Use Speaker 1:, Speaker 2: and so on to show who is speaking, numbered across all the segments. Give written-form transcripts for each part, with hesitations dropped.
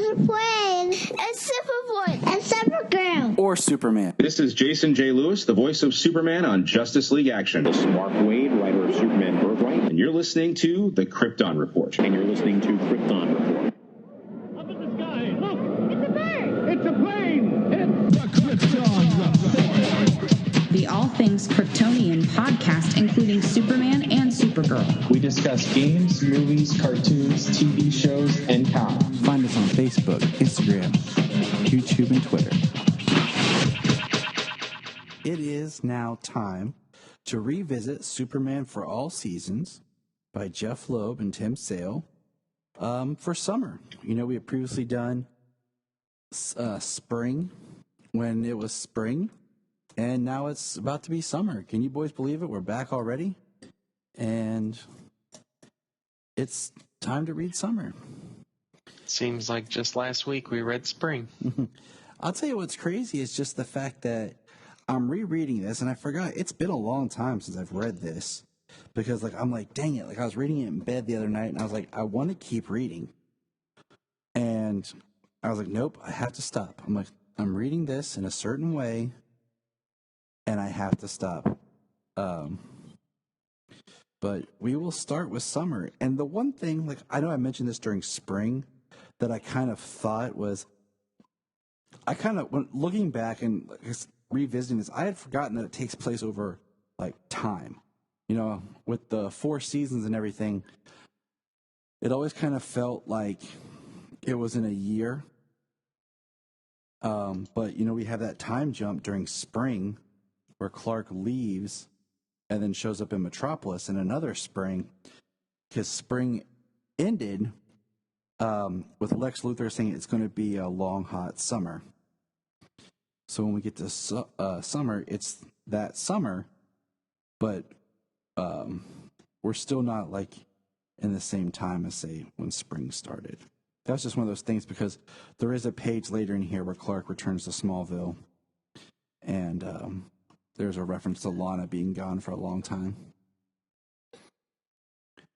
Speaker 1: a plane. And Superboy. And Supergirl.
Speaker 2: Or Superman.
Speaker 3: This is Jason J. Lewis, the voice of Superman on Justice League Action.
Speaker 4: This is Mark Wade, writer of Superman Birthright.
Speaker 3: And you're listening to The Krypton Report.
Speaker 4: And you're listening to Krypton Report.
Speaker 5: Up in the sky, look!
Speaker 1: It's a bird.
Speaker 5: It's a plane! It's the Krypton Report!
Speaker 6: The All Things Kryptonian podcast, including Superman and Supergirl.
Speaker 7: We discuss games, movies, cartoons, TV shows, and comics.
Speaker 2: Find us on Facebook, Instagram, YouTube, and Twitter. It is now time to revisit Superman for All Seasons by Jeph Loeb and Tim Sale for summer. You know, we had previously done spring when it was spring, and now it's about to be summer. Can you boys believe it? We're back already, and it's time to read summer.
Speaker 8: Seems like just last week we read spring.
Speaker 2: I'll tell you what's crazy is just the fact that I'm rereading this, and I forgot it's been a long time since I've read this, because I'm like, dang it, I was reading it in bed the other night, and I was like, I want to keep reading, and I was like, nope, I have to stop. I'm like, I'm reading this in a certain way, and I have to stop. But we will start with summer, and the one thing, I know I mentioned this during spring, that I kind of thought was, when looking back and revisiting this, I had forgotten that it takes place over time. You know, with the 4 seasons and everything, it always kind of felt like it was in a year. But we have that time jump during spring where Clark leaves and then shows up in Metropolis in another spring, because spring ended with Lex Luthor saying it's going to be a long, hot summer. So when we get to summer, it's that summer, but we're still not in the same time as, say, when spring started. That's just one of those things, because there is a page later in here where Clark returns to Smallville, and there's a reference to Lana being gone for a long time.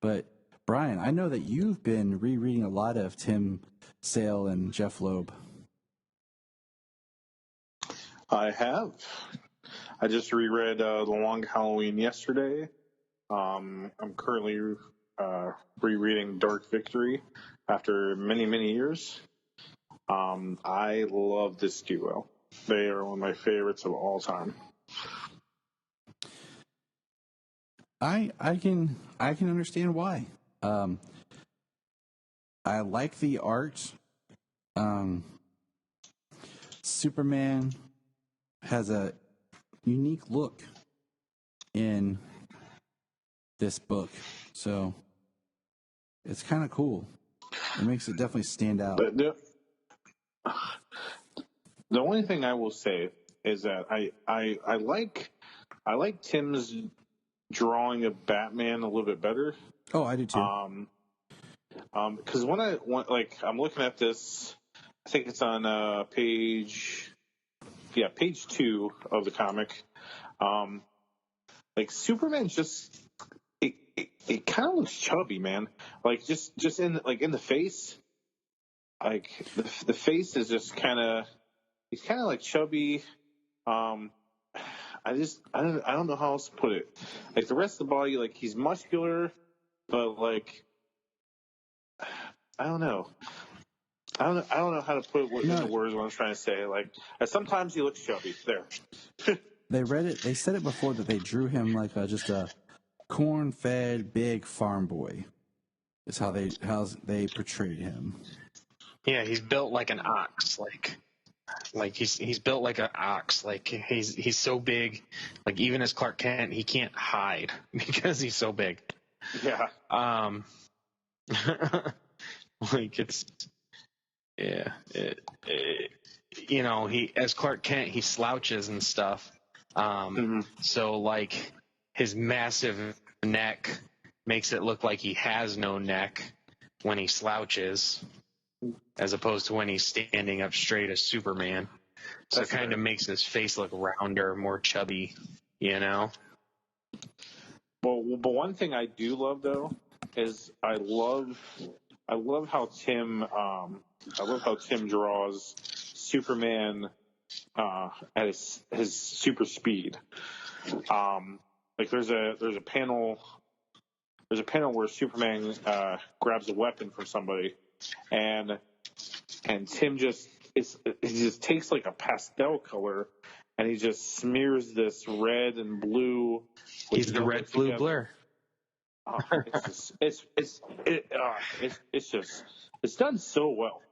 Speaker 2: But Brian, I know that you've been rereading a lot of Tim Sale and Jeph Loeb.
Speaker 9: I have. I just reread The Long Halloween yesterday. I'm currently rereading Dark Victory after many, many years. I love this duo. They are one of my favorites of all time.
Speaker 2: I can understand why. I like the art. Superman has a unique look in this book, so it's kind of cool. It makes it definitely stand out.
Speaker 9: But the only thing I will say is that I like Tim's drawing of Batman a little bit better.
Speaker 2: Oh, I do too.
Speaker 9: Because I'm looking at this, I think it's on page 2 of the comic. Superman just it kind of looks chubby, man. Just in the face, the face is just kind of, he's kind of chubby. I don't know how else to put it. The rest of the body, he's muscular, but I don't know. I don't know how to put it into words. What I'm trying to say, sometimes he looks chubby. There.
Speaker 2: They said it before that they drew him just a corn-fed big farm boy. Is how they portrayed him.
Speaker 8: Yeah, he's built like an ox. He's built like an ox. He's so big. Even as Clark Kent, he can't hide because he's so big.
Speaker 9: Yeah.
Speaker 8: He as Clark Kent, he slouches and stuff. So his massive neck makes it look like he has no neck when he slouches, as opposed to when he's standing up straight as Superman. So it kind of makes his face look rounder, more chubby, Well,
Speaker 9: but one thing I do love, though, is I love I love how Tim draws Superman at his super speed. Like there's a panel where Superman grabs a weapon from somebody, and Tim he just takes like a pastel color and he just smears this red and blue.
Speaker 8: He's the red blue blur.
Speaker 9: It's done so well.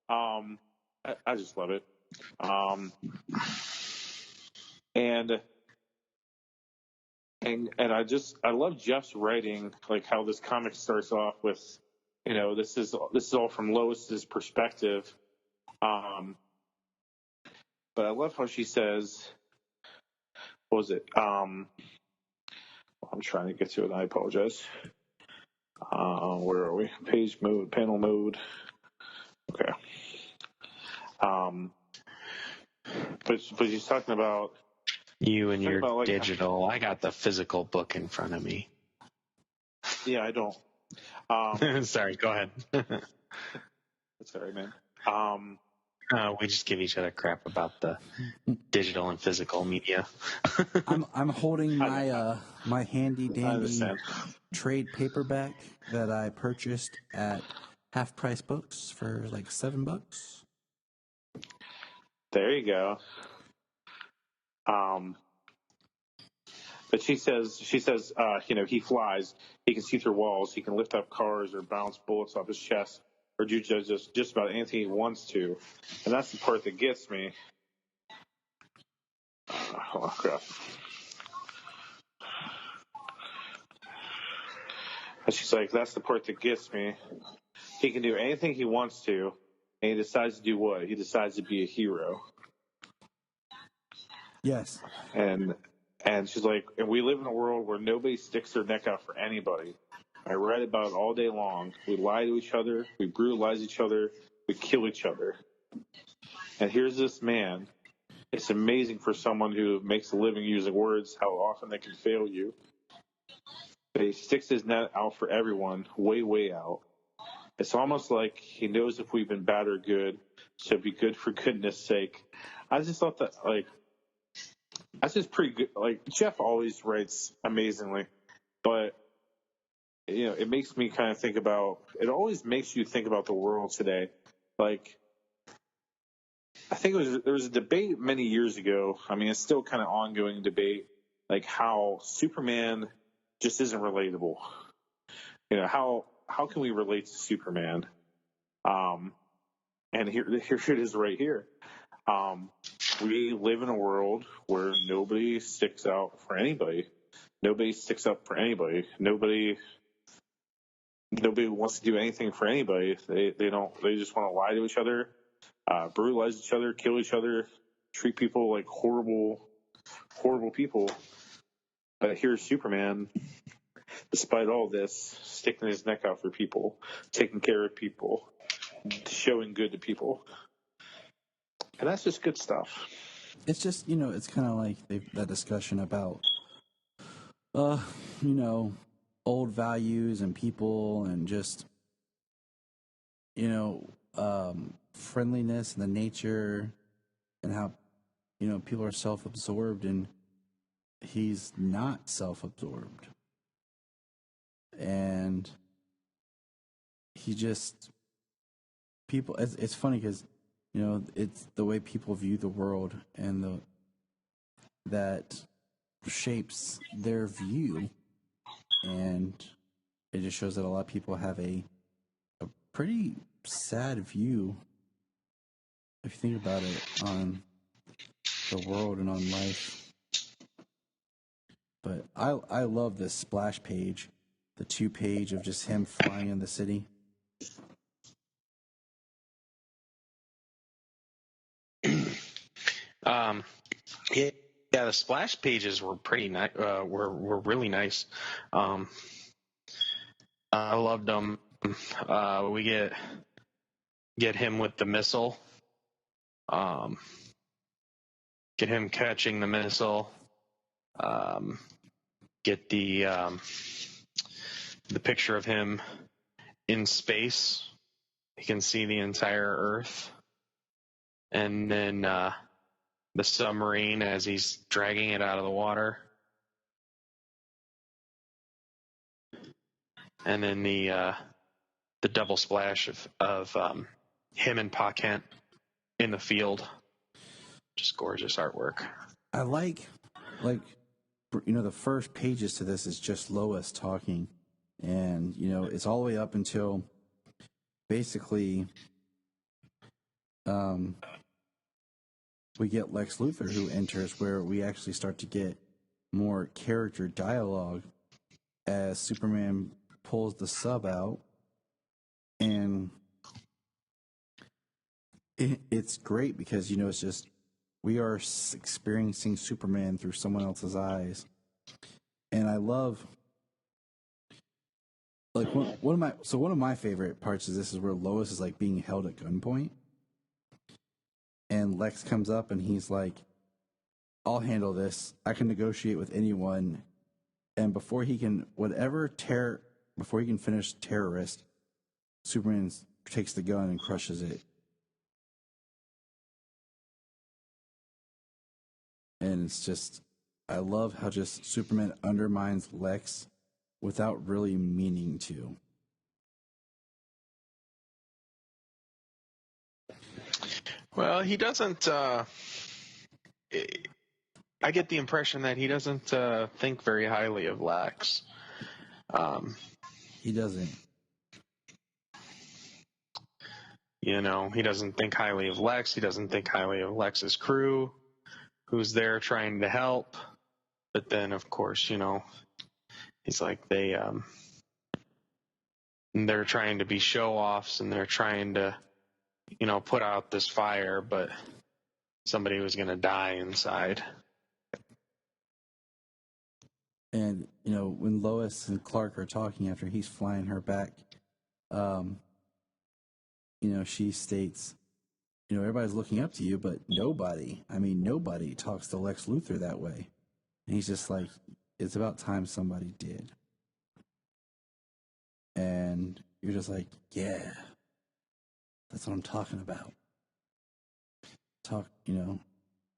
Speaker 9: I just love it. And I love Jeff's writing, like how this comic starts off with, this is all from Lois's perspective. But I love how she says, what was it? I'm trying to get to it. I apologize. Where are we? Page mode, panel mode. Okay. But she's talking about
Speaker 8: you and your digital. I got the physical book in front of me.
Speaker 9: Yeah, I don't.
Speaker 8: Sorry, go ahead.
Speaker 9: That's all right, man.
Speaker 8: We just give each other crap about the digital and physical media.
Speaker 2: I'm holding my handy dandy trade paperback that I purchased at Half Price Books for like $7.
Speaker 9: There you go. But she says, he flies. He can see through walls. He can lift up cars or bounce bullets off his chest or do just about anything he wants to. And that's the part that gets me. Oh, crap. And she's like, that's the part that gets me. He can do anything he wants to, and he decides to do what? He decides to be a hero.
Speaker 2: Yes.
Speaker 9: And she's like, and we live in a world where nobody sticks their neck out for anybody. I write about it all day long. We lie to each other. We brutalize each other. We kill each other. And here's this man. It's amazing for someone who makes a living using words how often they can fail you. But he sticks his net out for everyone, way, way out. It's almost like he knows if we've been bad or good, so be good for goodness sake. I just thought that, that's just pretty good. Like, Jeph always writes amazingly, but it makes me kind of think about. It always makes you think about the world today. Like, I think there was a debate many years ago. I mean, it's still kind of ongoing debate, like how Superman just isn't relatable. How can we relate to Superman? And here it is right here. We live in a world where nobody sticks out for anybody. Nobody sticks up for anybody. Nobody wants to do anything for anybody. They just want to lie to each other, brutalize each other, kill each other, treat people like horrible, horrible people. But here's Superman, despite all this, sticking his neck out for people, taking care of people, showing good to people. And that's just good stuff.
Speaker 2: It's just, it's kind of like that discussion about, old values and people and just, friendliness and the nature and how, people are self-absorbed, and he's not self-absorbed. And he just, it's funny because, it's the way people view the world and that shapes their view. And it just shows that a lot of people have a pretty sad view, if you think about it, on the world and on life. But I love this splash page, the 2-page of just him flying in the city.
Speaker 8: Yeah, the splash pages were pretty nice. Were really nice. I loved them. We get him with the missile. Get him catching the missile. Get the picture of him in space. He can see the entire Earth. And then the submarine as he's dragging it out of the water. And then the double splash of him and Pa Kent in the field. Just gorgeous artwork.
Speaker 2: I like, the first pages to this is just Lois talking. And, it's all the way up until basically we get Lex Luthor who enters, where we actually start to get more character dialogue as Superman pulls the sub out. And it's great because, it's just we are experiencing Superman through someone else's eyes. And I love, one of my favorite parts of this is where Lois is like being held at gunpoint. And Lex comes up and he's like, I'll handle this. I can negotiate with anyone. And before he can finish terrorist, Superman takes the gun and crushes it. And it's just, I love how just Superman undermines Lex without really meaning to.
Speaker 8: Well, he doesn't. I get the impression that he doesn't think very highly of Lex.
Speaker 2: He doesn't.
Speaker 8: He doesn't think highly of Lex. He doesn't think highly of Lex's crew, who's there trying to help. But then, of course, he's like they're trying to be show-offs and they're trying to, put out this fire, but somebody was going to die inside.
Speaker 2: And, when Lois and Clark are talking after he's flying her back, she states, everybody's looking up to you, but nobody talks to Lex Luthor that way. And he's just like, it's about time somebody did. And you're just like, yeah, that's what I'm talking about.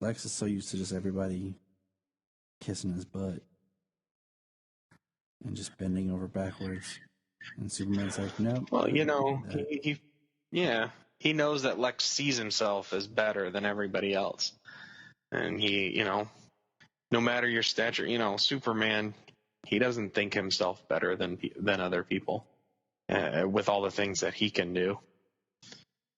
Speaker 2: Lex is so used to just everybody kissing his butt and just bending over backwards. And Superman's like, no.
Speaker 8: Well, he knows that Lex sees himself as better than everybody else. And he, no matter your stature, Superman, he doesn't think himself better than other people with all the things that he can do.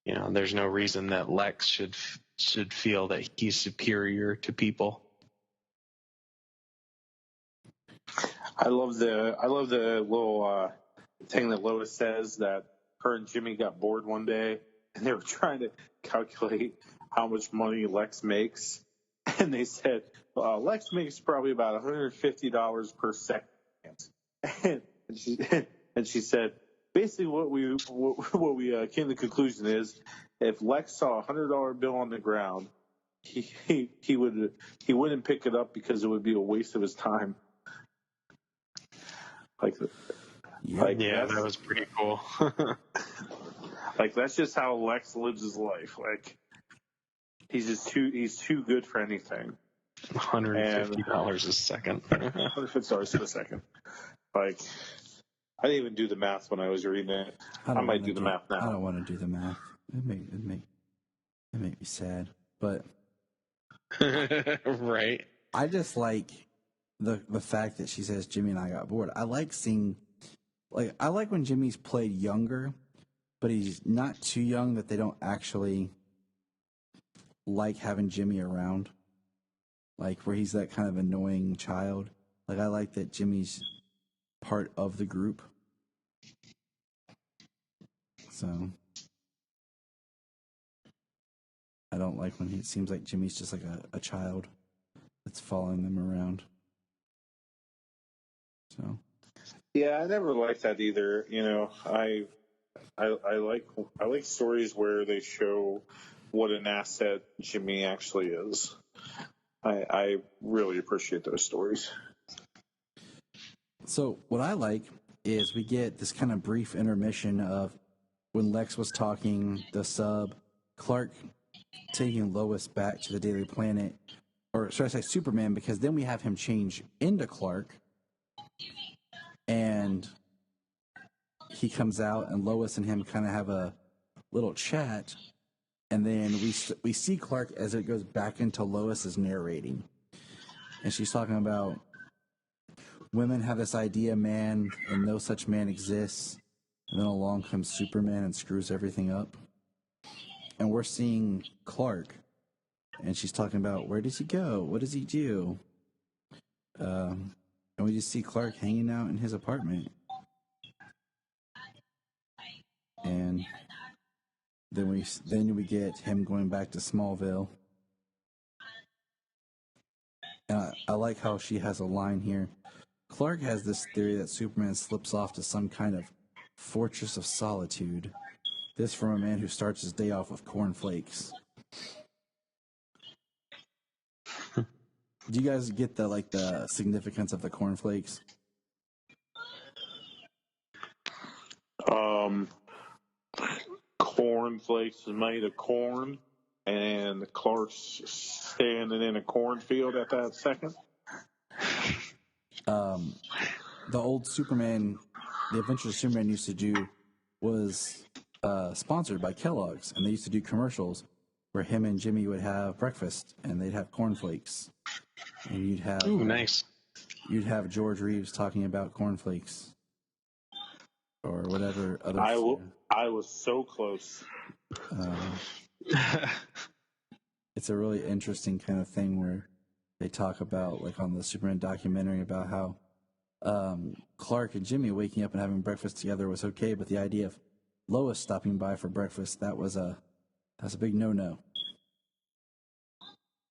Speaker 8: There's no reason that Lex should feel that he's superior to people.
Speaker 9: I love the little thing that Lois says, that her and Jimmy got bored one day and they were trying to calculate how much money Lex makes, and they said Lex makes probably about $150 per second, and she said basically what we came to the conclusion is, if Lex saw a $100 bill on the ground, he wouldn't pick it up because it would be a waste of his time.
Speaker 8: That was pretty cool.
Speaker 9: That's just how Lex lives his life. He's too good for anything.
Speaker 8: $150 a second.
Speaker 9: $150 a second. I didn't even do the math when I was reading it. I might do the math now.
Speaker 2: I don't want to do the math. It make me sad. But
Speaker 8: right.
Speaker 2: I just like the fact that she says Jimmy and I got bored. I like seeing, I like when Jimmy's played younger, but he's not too young that they don't actually like having Jimmy around. Where he's that kind of annoying child. I like that Jimmy's part of the group. So I don't like when it seems like Jimmy's just like a child that's following them around. So
Speaker 9: yeah, I never liked that either. I like stories where they show what an asset Jimmy actually is. I really appreciate those stories.
Speaker 2: So what I like is we get this kind of brief intermission of when Lex was talking, the sub, Clark taking Lois back to the Daily Planet, or should I say Superman, because then we have him change into Clark, and he comes out, and Lois and him kind of have a little chat, and then we see Clark as it goes back into Lois's narrating, and she's talking about women have this idea, man, and no such man exists, and then along comes Superman and screws everything up, and we're seeing Clark, and she's talking about where does he go, what does he do, and we just see Clark hanging out in his apartment. And then we get him going back to Smallville. And I like how she has a line here. Clark has this theory that Superman slips off to some kind of fortress of solitude. This from a man who starts his day off with cornflakes. Do you guys get the significance of the cornflakes?
Speaker 9: Cornflakes is made of corn, and Clark's standing in a cornfield at that second.
Speaker 2: The old Superman, the Adventures Superman used to do was sponsored by Kellogg's, and they used to do commercials where him and Jimmy would have breakfast, and they'd have cornflakes, and you'd have
Speaker 8: nice.
Speaker 2: You'd have George Reeves talking about cornflakes or whatever other.
Speaker 9: I was so close.
Speaker 2: It's a really interesting kind of thing where they talk about, like on the Superman documentary, about how Clark and Jimmy waking up and having breakfast together was okay, but the idea of Lois stopping by for breakfast, that's a big no-no.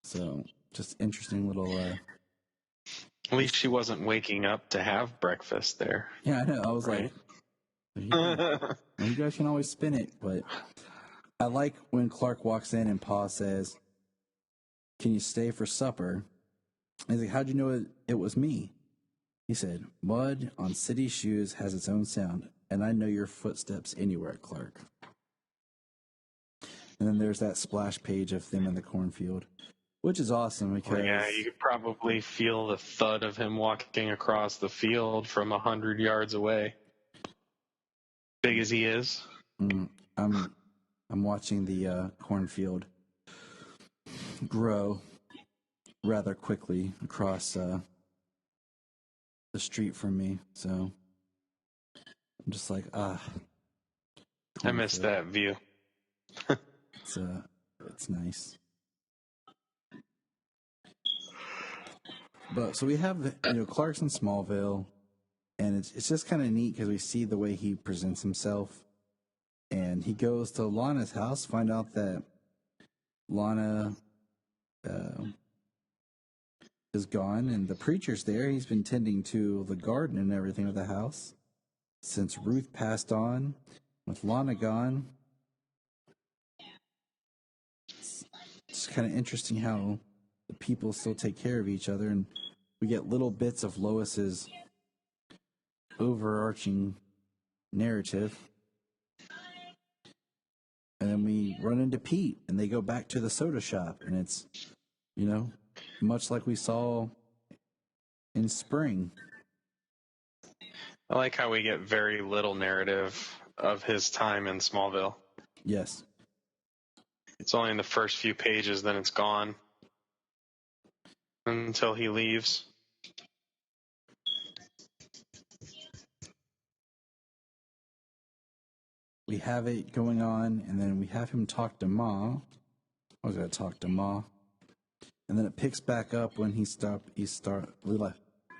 Speaker 2: So just interesting little.
Speaker 8: At least she wasn't waking up to have breakfast there.
Speaker 2: Yeah, I know. I was
Speaker 8: right?
Speaker 2: Like, you guys can always spin it, but I like when Clark walks in and Pa says, "Can you stay for supper?" And he's like, "How'd you know it was me?" He said, "Mud on city shoes has its own sound, and I know your footsteps anywhere, Clark." And then there's that splash page of them in the cornfield, which is awesome because
Speaker 8: yeah, you could probably feel the thud of him walking across the field from 100 yards away. Big as he is.
Speaker 2: I'm watching the cornfield grow rather quickly across the street from me, so I'm just like,
Speaker 8: I missed that view.
Speaker 2: It's nice. But so we have Clark's in Smallville, and it's just kind of neat because we see the way he presents himself, and he goes to Lana's house, find out that Lana is gone, and the preacher's there. He's been tending to the garden and everything of the house since Ruth passed on. With Lana gone, it's kind of interesting how the people still take care of each other, and we get little bits of Lois's overarching narrative. And then we run into Pete, and they go back to the soda shop, and it's, much like we saw in Spring.
Speaker 8: I like how we get very little narrative of his time in Smallville.
Speaker 2: Yes.
Speaker 8: It's only in the first few pages, then it's gone until he leaves.
Speaker 2: We have it going on, and then we have him talk to Ma. I was going to talk to Ma. And then it picks back up when he's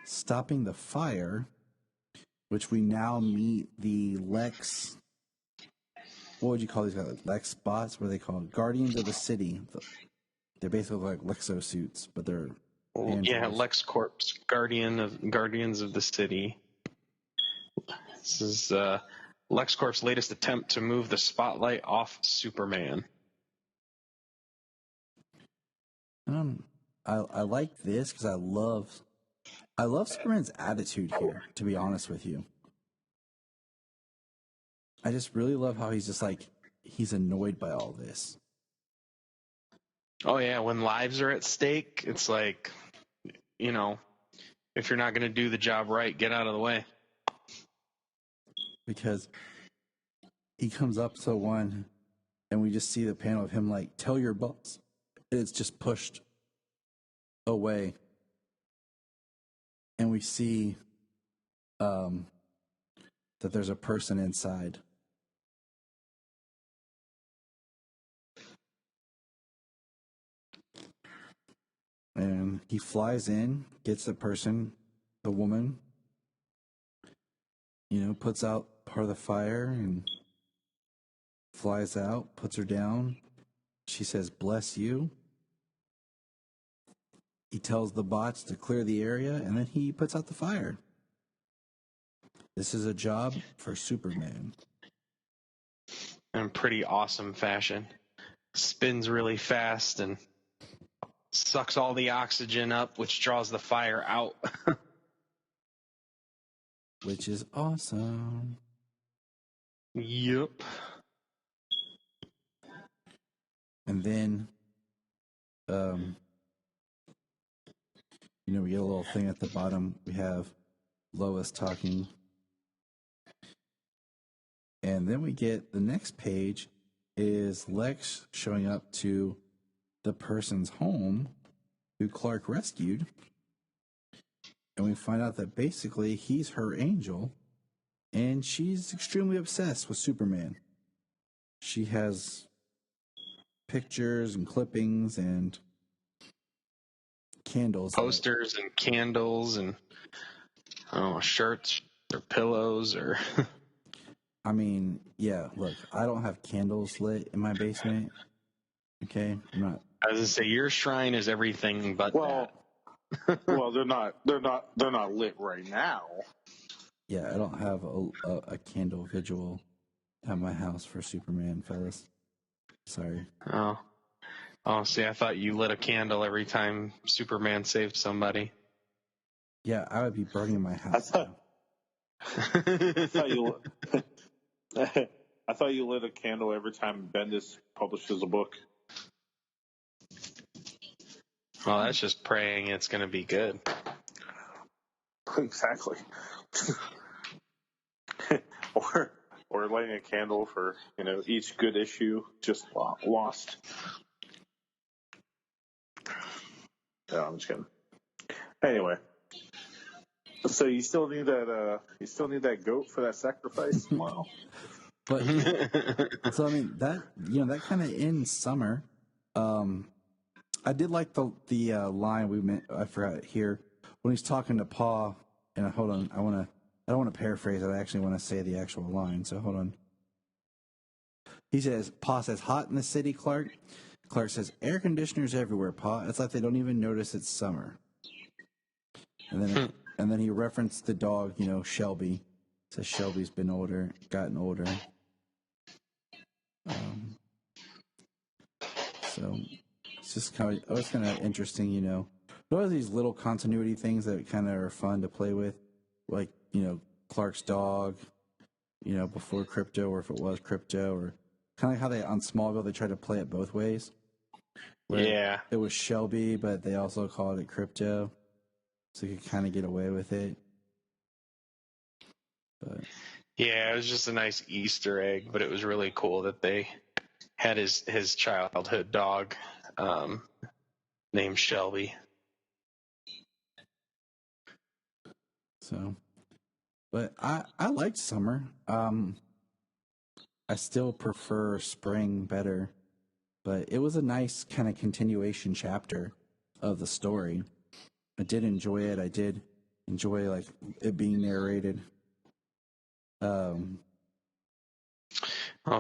Speaker 2: stopping the fire, which we now meet the Lex. What would you call these guys? Like Lex spots? What are they called? Guardians of the City. They're basically like Lexo suits, but they're androids.
Speaker 8: Yeah, LexCorp's Guardians of the City. This is LexCorp's latest attempt to move the spotlight off Superman.
Speaker 2: I like this because I love Superman's attitude here, to be honest with you. I just really love how he's just like, he's annoyed by all this.
Speaker 8: Oh yeah, when lives are at stake, it's like, you know, if you're not going to do the job right, get out of the way.
Speaker 2: Because he comes up to one, and we just see the panel of him like, tell your boss. It's just pushed away. And we see that there's a person inside. And he flies in, gets the person, the woman, puts out part of the fire and flies out, puts her down. She says, bless you. He tells the bots to clear the area, and then he puts out the fire. This is a job for Superman.
Speaker 8: In pretty awesome fashion. Spins really fast and sucks all the oxygen up, which draws the fire out.
Speaker 2: Which is awesome.
Speaker 8: Yep.
Speaker 2: And then, we get a little thing at the bottom. We have Lois talking. And then we get the next page is Lex showing up to the person's home who Clark rescued. And we find out that basically he's her angel, and she's extremely obsessed with Superman. She has pictures and clippings and candles.
Speaker 8: Posters and candles and shirts or pillows or...
Speaker 2: I mean, yeah, look, I don't have candles lit in my basement. Okay? I'm not...
Speaker 8: I was going to say, your shrine is everything but that.
Speaker 9: Well, they're not lit right now.
Speaker 2: Yeah, I don't have a candle vigil at my house for Superman, fellas. Sorry.
Speaker 8: Oh, see, I thought you lit a candle every time Superman saved somebody.
Speaker 2: Yeah, I would be burning my house.
Speaker 9: I thought you lit a candle every time Bendis publishes a book.
Speaker 8: Well, that's just praying it's going to be good.
Speaker 9: Exactly. or lighting a candle for each good issue just lost. No, I'm just kidding. Anyway, so you still need that goat for that sacrifice? Wow.
Speaker 2: But so I mean that kind of ends summer. I did like the line I forgot it here when he's talking to Pa. And hold on, I don't want to paraphrase it. I actually want to say the actual line. So hold on. He says, Pa says, hot in the city, Clark. Clark says, air conditioners everywhere, Pa. It's like they don't even notice it's summer. And then he referenced the dog, Shelby. Says Shelby's gotten older. So it's just kind of interesting, There are these little continuity things that kind of are fun to play with, like, Clark's dog, before Crypto, or if it was Crypto, or kind of like how they, on Smallville, they tried to play it both ways.
Speaker 8: Yeah.
Speaker 2: It was Shelby, but they also called it Crypto, so you could kind of get away with it. But
Speaker 8: yeah, it was just a nice Easter egg, but it was really cool that they had his childhood dog named Shelby.
Speaker 2: So, but I liked summer. I still prefer spring better, but it was a nice kind of continuation chapter of the story. I did enjoy it. I did enjoy like it being narrated.
Speaker 8: Well,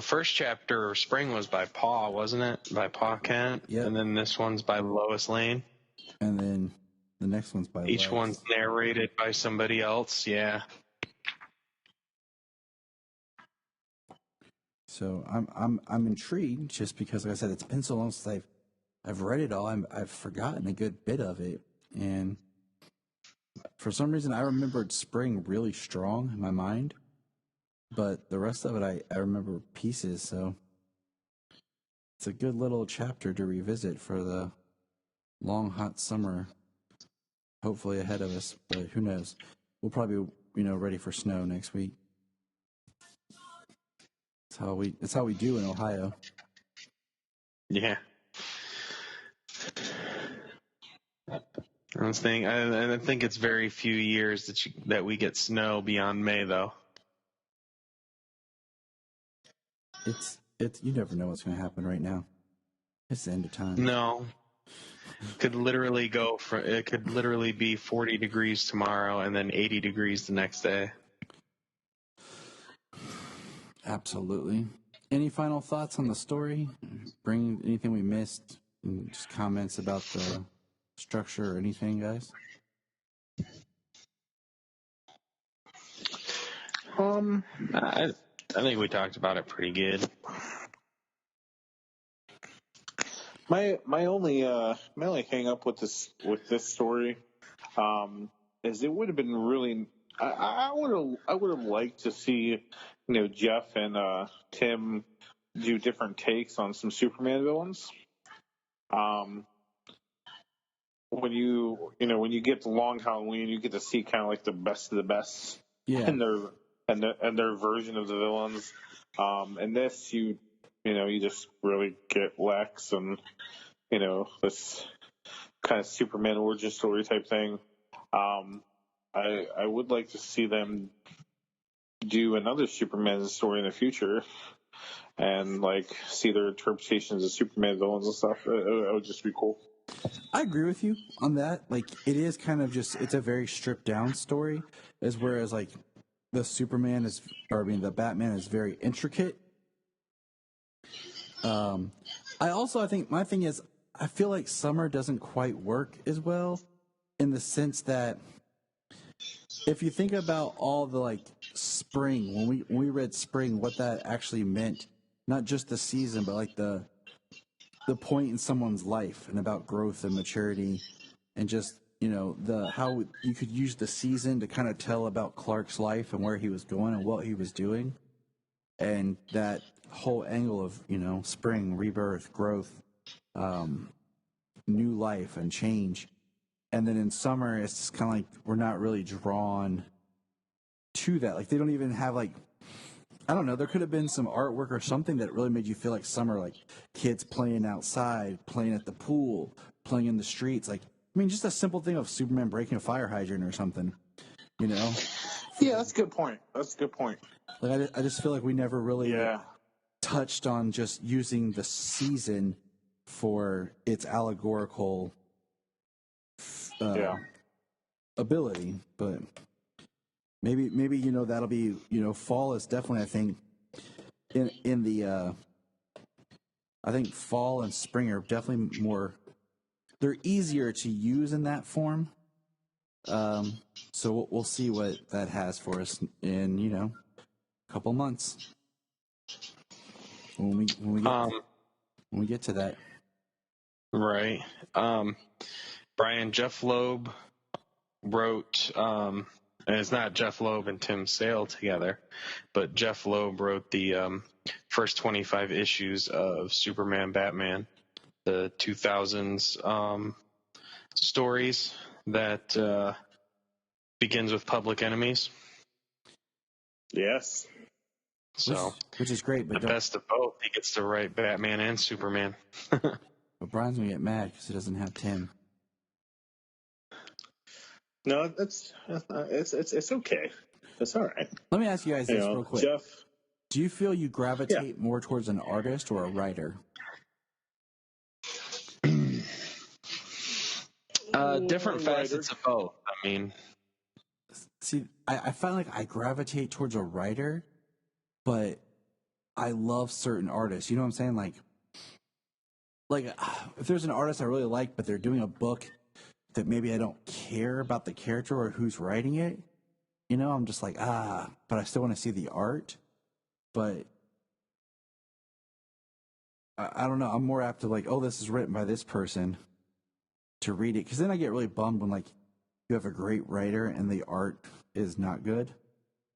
Speaker 8: first chapter, Spring, was by Pa, wasn't it? By Pa Kent.
Speaker 2: Yep.
Speaker 8: And then this one's by Lois Lane.
Speaker 2: And then the next one's by
Speaker 8: Each
Speaker 2: Lex.
Speaker 8: one's narrated by somebody else. Yeah.
Speaker 2: So I'm intrigued just because, like I said, it's been so long since I've read it all. I've forgotten a good bit of it, and for some reason I remembered Spring really strong in my mind. but the rest of it I remember pieces, so it's a good little chapter to revisit for the long, hot summer, hopefully ahead of us, but who knows? We'll probably be, ready for snow next week. It's how we do in Ohio.
Speaker 8: Yeah. I think it's very few years that we get snow beyond May, though.
Speaker 2: It's you never know what's going to happen right now. It's the end of time.
Speaker 8: No. It could literally be 40 degrees tomorrow and then 80 degrees the next day.
Speaker 2: Absolutely. Any final thoughts on the story? Bring anything we missed? Just comments about the structure or anything, guys?
Speaker 8: I think we talked about it pretty good.
Speaker 9: My only hang up with this story is it would have been really I would have liked to see Jeph and Tim do different takes on some Superman villains. When you get to Long Halloween, you get to see kind of like the best of the best in their version of the villains. And this you just really get Lex and this kind of Superman origin story type thing. I would like to see them do another Superman story in the future and like see their interpretations of Superman villains and stuff. It would just be cool.
Speaker 2: I agree with you on that. Like, it is kind of it's a very stripped down story, whereas like the the Batman is very intricate. I think my thing is I feel like summer doesn't quite work as well in the sense that if you think about all the like spring, when we read spring, what that actually meant, not just the season, but like the point in someone's life and about growth and maturity and just, how you could use the season to kind of tell about Clark's life and where he was going and what he was doing. And that whole angle of, spring, rebirth, growth, new life and change. And then in summer, it's just kind of like we're not really drawn to that. Like they don't even have like, I don't know, there could have been some artwork or something that really made you feel like summer, like kids playing outside, playing at the pool, playing in the streets. Like, I mean, just a simple thing of Superman breaking a fire hydrant or something,
Speaker 9: Yeah, that's a good point.
Speaker 2: Like, I just feel like we never really touched on just using the season for its allegorical ability, but maybe that'll be fall is definitely I think in the I think fall and spring are definitely more, they're easier to use in that form. So we'll see what that has for us in a couple months when we get to that.
Speaker 8: Right. Brian, Jeph Loeb wrote, and it's not Jeph Loeb and Tim Sale together, but Jeph Loeb wrote the first 25 issues of Superman Batman, the 2000s stories that begins with Public Enemies.
Speaker 9: Yes.
Speaker 8: So,
Speaker 2: which is great, but
Speaker 8: the best of both. He gets to write Batman and Superman.
Speaker 2: But Brian's gonna get mad because he doesn't have Tim.
Speaker 9: No, it's okay. That's all right.
Speaker 2: Let me ask you guys this real quick.
Speaker 9: Jeph,
Speaker 2: do you feel you gravitate more towards an artist or a writer?
Speaker 8: Different facets of both. I mean,
Speaker 2: see, I find like I gravitate towards a writer, but I love certain artists. You know what I'm saying? Like if there's an artist I really like, but they're doing a book that maybe I don't care about the character or who's writing it, I'm just like, but I still want to see the art. But I don't know. I'm more apt to like, oh, this is written by this person to read it. Because then I get really bummed when like you have a great writer and the art is not good,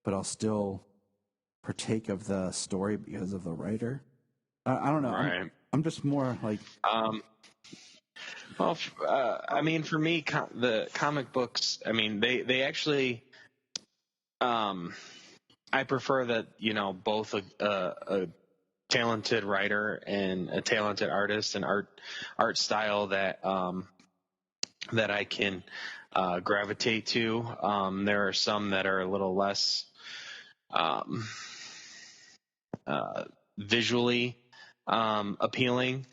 Speaker 2: but I'll still partake of the story because of the writer. I don't know.
Speaker 8: Right.
Speaker 2: I'm just more like.
Speaker 8: Well, I mean, for me, the comic books, I mean, they actually, I prefer that, both a talented writer and a talented artist and art style that I can gravitate to. There are some that are a little less visually appealing,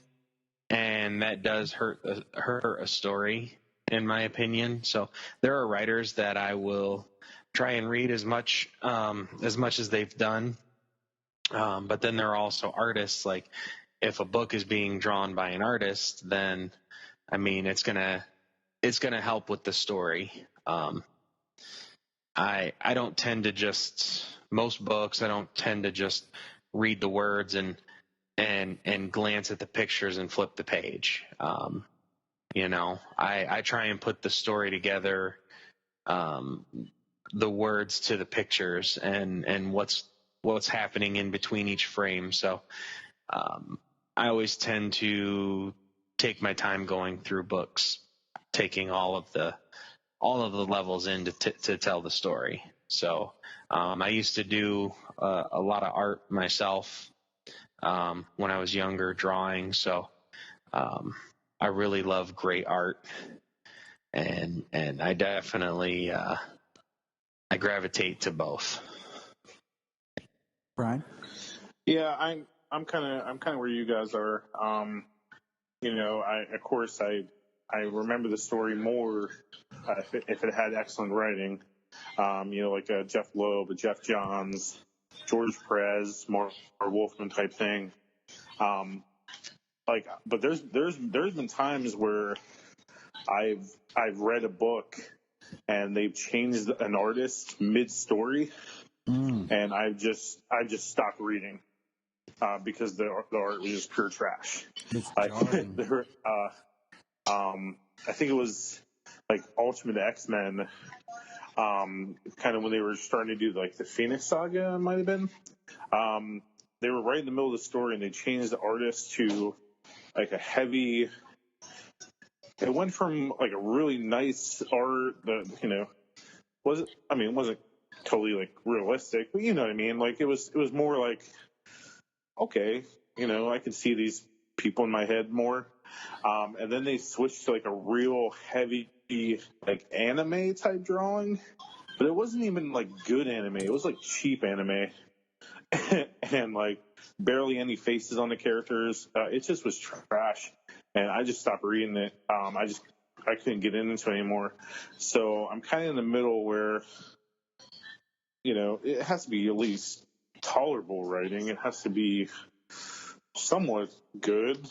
Speaker 8: and that does hurt a story, in my opinion. So there are writers that I will try and read as much as they've done. But then there are also artists, like if a book is being drawn by an artist, then I mean it's gonna help with the story. I don't tend to just most books. I don't tend to just read the words and glance at the pictures and flip the page. I try and put the story together, the words to the pictures, and what's happening in between each frame. So I always tend to take my time going through books, taking all of the levels in to tell the story. So I used to do a lot of art myself when I was younger, drawing. So I really love great art, and I definitely I gravitate to both.
Speaker 2: Brian?
Speaker 9: Yeah, I'm kind of where you guys are. I remember the story more if it had excellent writing. Like a Jeph Loeb, a Jeph Johns, George Perez, more Wolfman type thing. But there's been times where I've read a book and they've changed an artist mid-story, and I've just stopped reading because the art was just pure trash. I think it was like Ultimate X-Men, kind of when they were starting to do like the Phoenix Saga, it might have been. They were right in the middle of the story and they changed the artist to like a heavy. It went from like a really nice art that it wasn't totally like realistic, but you know what I mean. Like it was more like, okay, I could see these people in my head more. And then they switched to like a real heavy like anime type drawing, but it wasn't even like good anime. It was like cheap anime, and like barely any faces on the characters. It just was trash, and I just stopped reading it. I couldn't get into it anymore. So I'm kind of in the middle where, it has to be at least tolerable writing. It has to be somewhat good,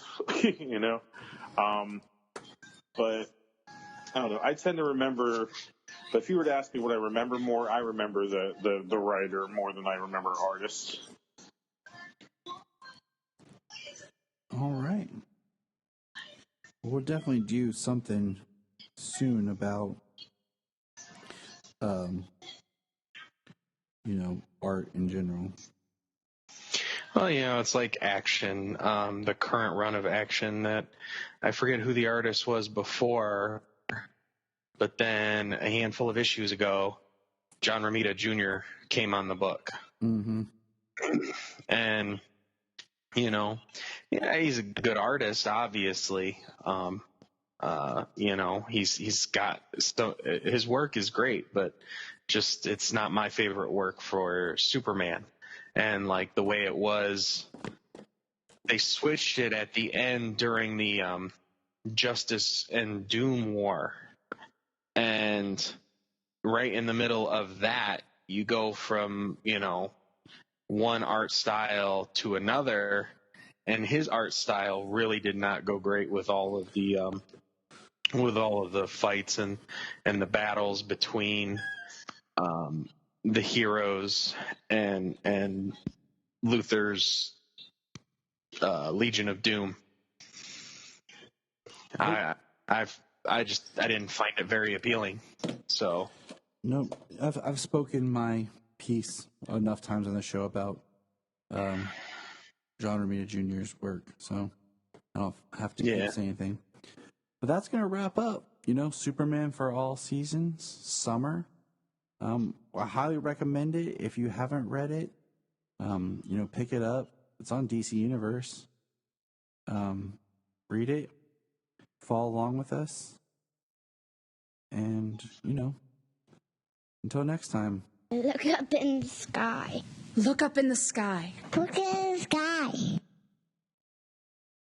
Speaker 9: But I don't know. I tend to remember. But if you were to ask me what I remember more, I remember the writer more than I remember artist.
Speaker 2: All right. We'll definitely do something soon about, art in general.
Speaker 8: Well, it's like Action, the current run of Action that I forget who the artist was before, but then a handful of issues ago, John Romita Jr. came on the book.
Speaker 2: Mm-hmm.
Speaker 8: And, he's a good artist, obviously. He's got his work is great, but just it's not my favorite work for Superman. And like the way it was, they switched it at the end during the Justice and Doom War. And right in the middle of that, you go from, one art style to another, and his art style really did not go great with all of the fights and the battles between the heroes and Luthor's Legion of Doom. I didn't find it very appealing. So
Speaker 2: no, I've spoken my piece enough times on the show about John Romita Jr.'s work, so I don't have to keep saying anything. But that's going to wrap up, Superman for all seasons, summer. I highly recommend it. If you haven't read it, pick it up. It's on DC Universe. Read it. Follow along with us. And, until next time.
Speaker 1: Look up in the sky.
Speaker 6: Look up in the sky.
Speaker 1: Look in the sky.